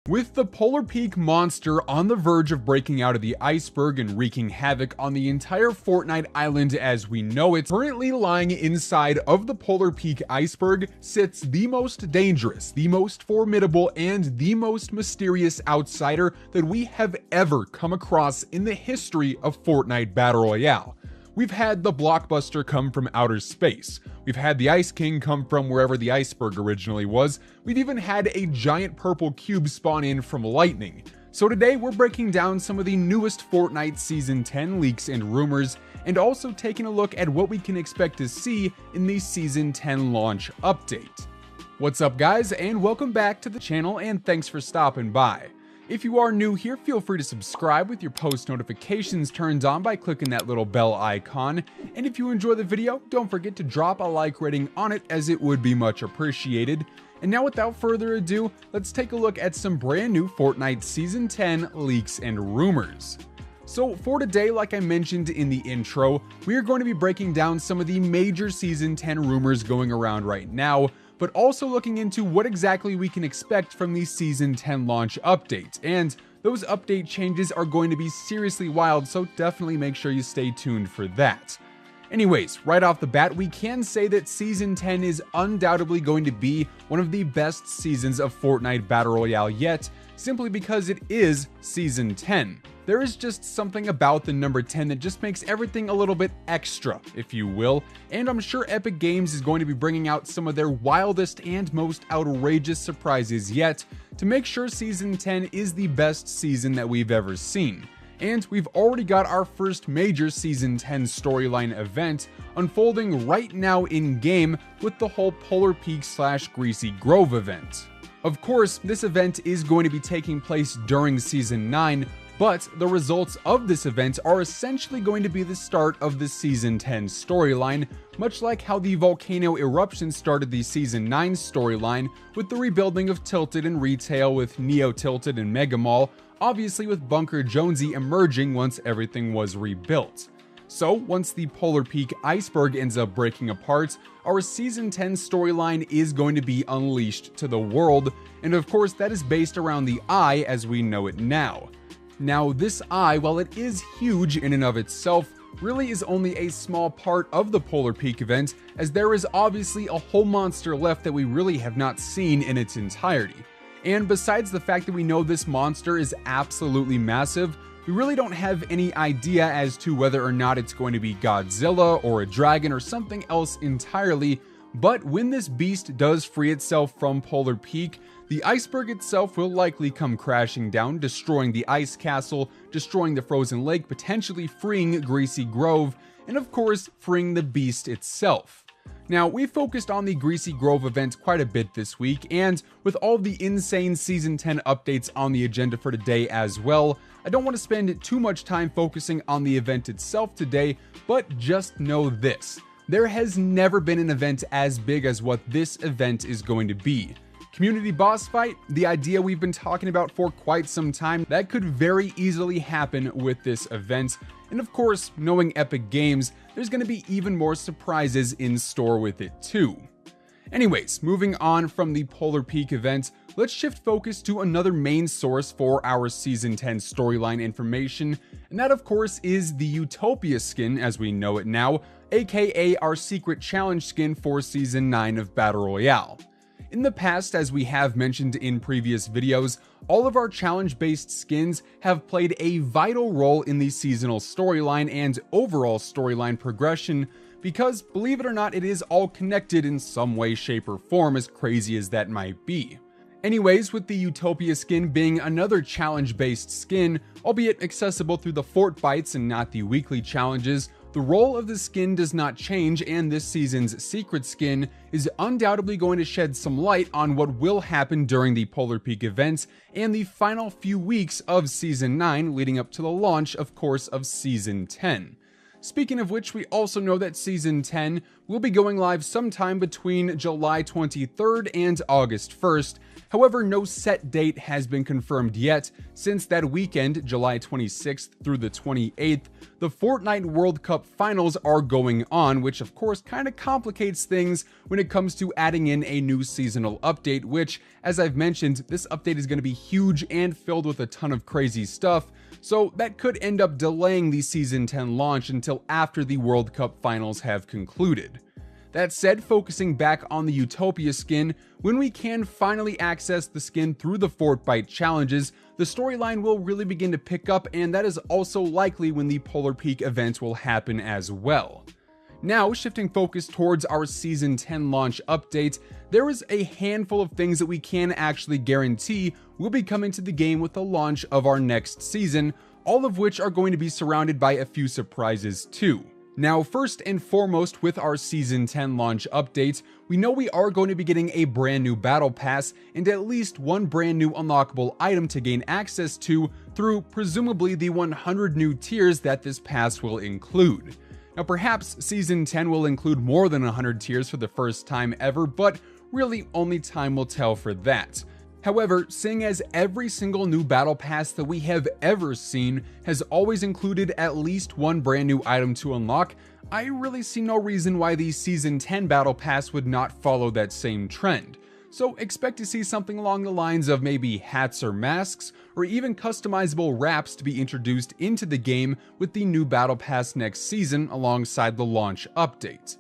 With the Polar Peak monster on the verge of breaking out of the iceberg and wreaking havoc on the entire Fortnite island as we know it, currently lying inside of the Polar Peak iceberg sits the most dangerous, the most formidable, and the most mysterious outsider that we have ever come across in the history of Fortnite Battle Royale. We've had the Blockbuster come from outer space. We've had the Ice King come from wherever the iceberg originally was. We've even had a giant purple cube spawn in from lightning. So today we're breaking down some of the newest Fortnite Season 10 leaks and rumors, and also taking a look at what we can expect to see in the Season 10 launch update. What's up guys, and welcome back to the channel, and thanks for stopping by. If you are new here, feel free to subscribe with your post notifications turned on by clicking that little bell icon. And if you enjoy the video, don't forget to drop a like rating on it, as it would be much appreciated. And now without further ado, let's take a look at some brand new Fortnite Season 10 leaks and rumors. So for today, like I mentioned in the intro, we are going to be breaking down some of the major Season 10 rumors going around right now, but also looking into what exactly we can expect from the Season 10 launch update. And those update changes are going to be seriously wild, so definitely make sure you stay tuned for that. Anyways, right off the bat, we can say that Season 10 is undoubtedly going to be one of the best seasons of Fortnite Battle Royale yet, simply because it is Season 10. There is just something about the number 10 that just makes everything a little bit extra, if you will, and I'm sure Epic Games is going to be bringing out some of their wildest and most outrageous surprises yet to make sure Season 10 is the best season that we've ever seen. And we've already got our first major Season 10 storyline event unfolding right now in-game with the whole Polar Peak / Greasy Grove event. Of course, this event is going to be taking place during Season 9, but the results of this event are essentially going to be the start of the Season 10 storyline, much like how the volcano eruption started the Season 9 storyline with the rebuilding of Tilted and Retail with Neo Tilted and Mega Mall, obviously with Bunker Jonesy emerging once everything was rebuilt. So once the Polar Peak iceberg ends up breaking apart, our Season 10 storyline is going to be unleashed to the world, and of course that is based around the Eye as we know it now. Now this Eye, while it is huge in and of itself, really is only a small part of the Polar Peak event, as there is obviously a whole monster left that we really have not seen in its entirety. And besides the fact that we know this monster is absolutely massive, we really don't have any idea as to whether or not it's going to be Godzilla or a dragon or something else entirely. But when this beast does free itself from Polar Peak, the iceberg itself will likely come crashing down, destroying the ice castle, destroying the frozen lake, potentially freeing Greasy Grove, and of course freeing the beast itself. Now, we focused on the Greasy Grove event quite a bit this week, and with all the insane Season 10 updates on the agenda for today as well, I don't want to spend too much time focusing on the event itself today, but just know this: there has never been an event as big as what this event is going to be. Community boss fight, the idea we've been talking about for quite some time, that could very easily happen with this event. And of course, knowing Epic Games, there's going to be even more surprises in store with it too. Anyways, moving on from the Polar Peak event, let's shift focus to another main source for our Season 10 storyline information, and that of course is the Utopia skin as we know it now, aka our secret challenge skin for Season 9 of Battle Royale. In the past, as we have mentioned in previous videos, all of our challenge-based skins have played a vital role in the seasonal storyline and overall storyline progression because, believe it or not, it is all connected in some way, shape, or form, as crazy as that might be. Anyways, with the Utopia skin being another challenge-based skin, albeit accessible through the Fort Bites and not the weekly challenges, the role of the skin does not change, and this season's secret skin is undoubtedly going to shed some light on what will happen during the Polar Peak events and the final few weeks of Season 9 leading up to the launch, of course, of Season 10. Speaking of which, we also know that Season 10 will be going live sometime between July 23rd and August 1st. However, no set date has been confirmed yet, since that weekend, July 26th through the 28th, the Fortnite World Cup finals are going on, which of course kind of complicates things when it comes to adding in a new seasonal update, which, as I've mentioned, this update is going to be huge and filled with a ton of crazy stuff, so that could end up delaying the Season 10 launch until after the World Cup finals have concluded. That said, focusing back on the Utopia skin, when we can finally access the skin through the Fortnite challenges, the storyline will really begin to pick up, and that is also likely when the Polar Peak event will happen as well. Now, shifting focus towards our Season 10 launch update, there is a handful of things that we can actually guarantee will be coming to the game with the launch of our next season, all of which are going to be surrounded by a few surprises too. Now, first and foremost, with our Season 10 launch update, we know we are going to be getting a brand new battle pass and at least one brand new unlockable item to gain access to through presumably the 100 new tiers that this pass will include. Now, perhaps Season 10 will include more than 100 tiers for the first time ever, but really only time will tell for that. However, seeing as every single new battle pass that we have ever seen has always included at least one brand new item to unlock, I really see no reason why the Season 10 battle pass would not follow that same trend. So expect to see something along the lines of maybe hats or masks, or even customizable wraps to be introduced into the game with the new battle pass next season alongside the launch update.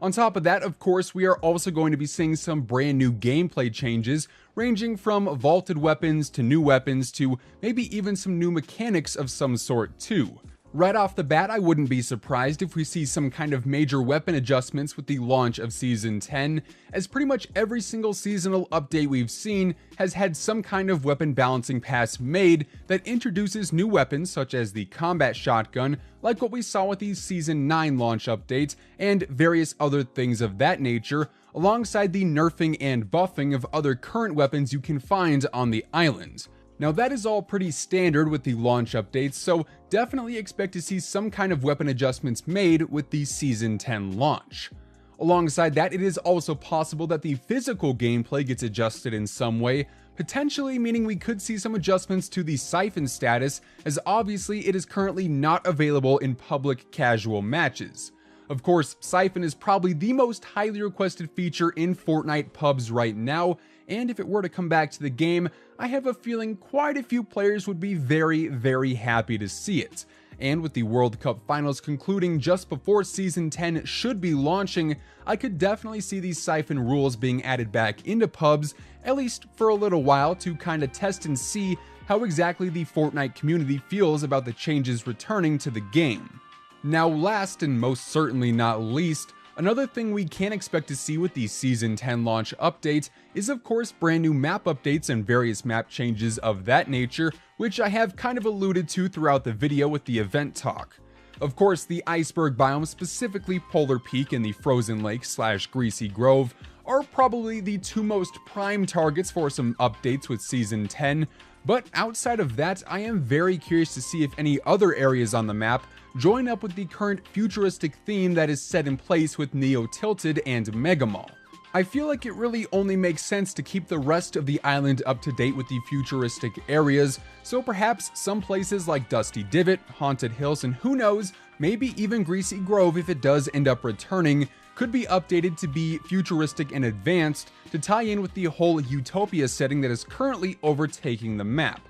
On top of that, of course, we are also going to be seeing some brand new gameplay changes, ranging from vaulted weapons to new weapons to maybe even some new mechanics of some sort too. Right off the bat, I wouldn't be surprised if we see some kind of major weapon adjustments with the launch of Season 10, as pretty much every single seasonal update we've seen has had some kind of weapon balancing pass made that introduces new weapons such as the combat shotgun, like what we saw with the Season 9 launch update, and various other things of that nature, alongside the nerfing and buffing of other current weapons you can find on the island. Now, that is all pretty standard with the launch updates, so definitely expect to see some kind of weapon adjustments made with the Season 10 launch. Alongside that, it is also possible that the physical gameplay gets adjusted in some way, potentially meaning we could see some adjustments to the Siphon status, as obviously it is currently not available in public casual matches. Of course, Siphon is probably the most highly requested feature in Fortnite pubs right now, and if it were to come back to the game, I have a feeling quite a few players would be very happy to see it. And with the World Cup finals concluding just before Season 10 should be launching, I could definitely see these Siphon rules being added back into pubs, at least for a little while, to kind of test and see how exactly the Fortnite community feels about the changes returning to the game. Now, last and most certainly not least, another thing we can expect to see with the Season 10 launch update is of course brand new map updates and various map changes of that nature, which I have kind of alluded to throughout the video with the event talk. Of course, the Iceberg biome, specifically Polar Peak and the Frozen Lake / Greasy Grove, are probably the two most prime targets for some updates with Season 10, but outside of that, I am very curious to see if any other areas on the map join up with the current futuristic theme that is set in place with Neo Tilted and Mega Mall. I feel like it really only makes sense to keep the rest of the island up to date with the futuristic areas, so perhaps some places like Dusty Divot, Haunted Hills, and who knows, maybe even Greasy Grove, if it does end up returning, could be updated to be futuristic and advanced to tie in with the whole Utopia setting that is currently overtaking the map.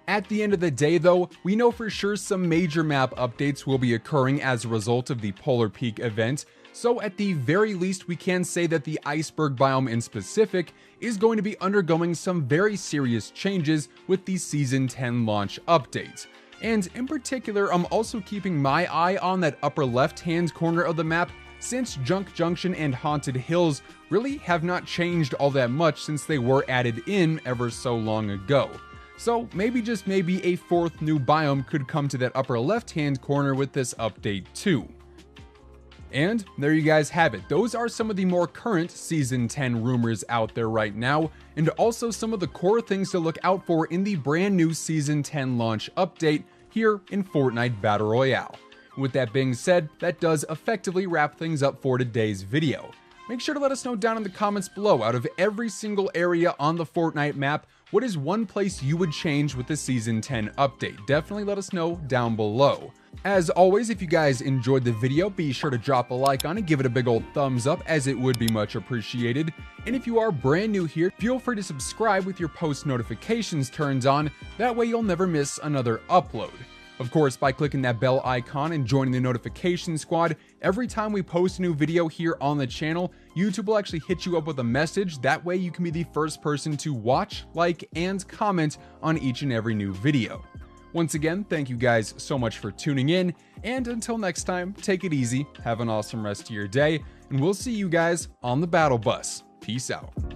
At the end of the day though, we know for sure some major map updates will be occurring as a result of the Polar Peak event, so at the very least we can say that the Iceberg biome in specific is going to be undergoing some very serious changes with the Season 10 launch update. And in particular, I'm also keeping my eye on that upper left hand corner of the map, since Junk Junction and Haunted Hills really have not changed all that much since they were added in ever so long ago. So maybe, just maybe, a fourth new biome could come to that upper left hand corner with this update too. And there you guys have it. Those are some of the more current Season 10 rumors out there right now, and also some of the core things to look out for in the brand new Season 10 launch update here in Fortnite Battle Royale. With that being said, that does effectively wrap things up for today's video. Make sure to let us know down in the comments below, out of every single area on the Fortnite map, what is one place you would change with the Season 10 update? Definitely let us know down below. As always, if you guys enjoyed the video, be sure to drop a like on it, give it a big old thumbs up, as it would be much appreciated. And if you are brand new here, feel free to subscribe with your post notifications turned on, that way you'll never miss another upload. Of course, by clicking that bell icon and joining the notification squad, every time we post a new video here on the channel, YouTube will actually hit you up with a message. That way you can be the first person to watch, like, and comment on each and every new video. Once again, thank you guys so much for tuning in, and until next time, take it easy, have an awesome rest of your day, and we'll see you guys on the battle bus. Peace out.